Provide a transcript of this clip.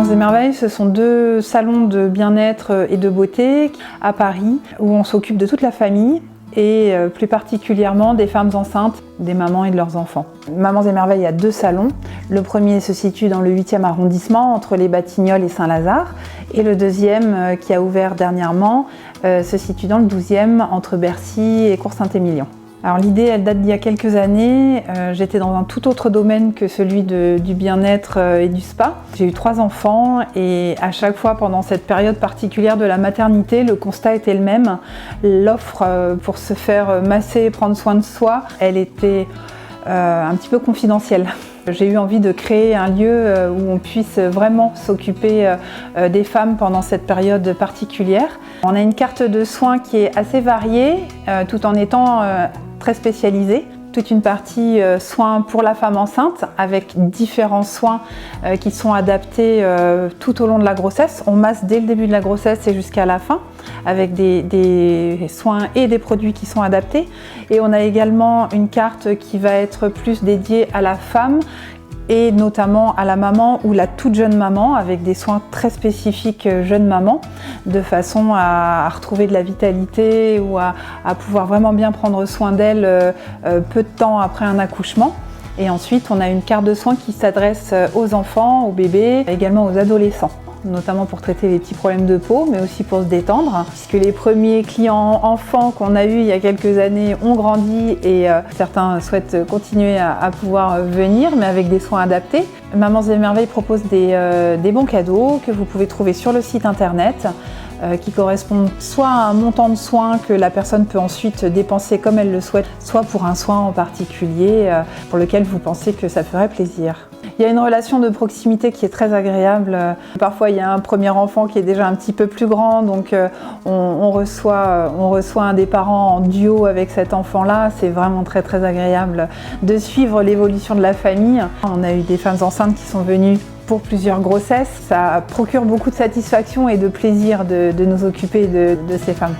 Mamans et Merveilles, ce sont 2 salons de bien-être et de beauté à Paris où on s'occupe de toute la famille et plus particulièrement des femmes enceintes, des mamans et de leurs enfants. Mamans et Merveilles a 2 salons. Le premier se situe dans le 8e arrondissement, entre les Batignolles et Saint-Lazare. Et le deuxième, qui a ouvert dernièrement, se situe dans le 12e, entre Bercy et Cours-Saint-Émilion. Alors l'idée, elle date d'il y a quelques années. J'étais dans un tout autre domaine que celui du bien-être et du spa. J'ai eu 3 enfants et à chaque fois pendant cette période particulière de la maternité, le constat était le même. L'offre pour se faire masser et prendre soin de soi, elle était un petit peu confidentielle. J'ai eu envie de créer un lieu où on puisse vraiment s'occuper des femmes pendant cette période particulière. On a une carte de soins qui est assez variée, tout en étant très spécialisée. Toute une partie soins pour la femme enceinte avec différents soins qui sont adaptés tout au long de la grossesse. On masse dès le début de la grossesse et jusqu'à la fin avec des soins et des produits qui sont adaptés. Et on a également une carte qui va être plus dédiée à la femme et notamment à la maman ou la toute jeune maman avec des soins très spécifiques jeune maman de façon à retrouver de la vitalité ou à pouvoir vraiment bien prendre soin d'elle peu de temps après un accouchement. Et ensuite on a une carte de soins qui s'adresse aux enfants, aux bébés, également aux adolescents, notamment pour traiter les petits problèmes de peau, mais aussi pour se détendre, puisque les premiers clients enfants qu'on a eus il y a quelques années ont grandi et certains souhaitent continuer à pouvoir venir, mais avec des soins adaptés. Mamans et Merveilles propose des bons cadeaux que vous pouvez trouver sur le site internet, qui correspondent soit à un montant de soins que la personne peut ensuite dépenser comme elle le souhaite, soit pour un soin en particulier pour lequel vous pensez que ça ferait plaisir. Il y a une relation de proximité qui est très agréable. Parfois, il y a un premier enfant qui est déjà un petit peu plus grand, donc on reçoit un des parents en duo avec cet enfant-là. C'est vraiment très très agréable de suivre l'évolution de la famille. On a eu des femmes enceintes qui sont venues pour plusieurs grossesses. Ça procure beaucoup de satisfaction et de plaisir de nous occuper de ces femmes.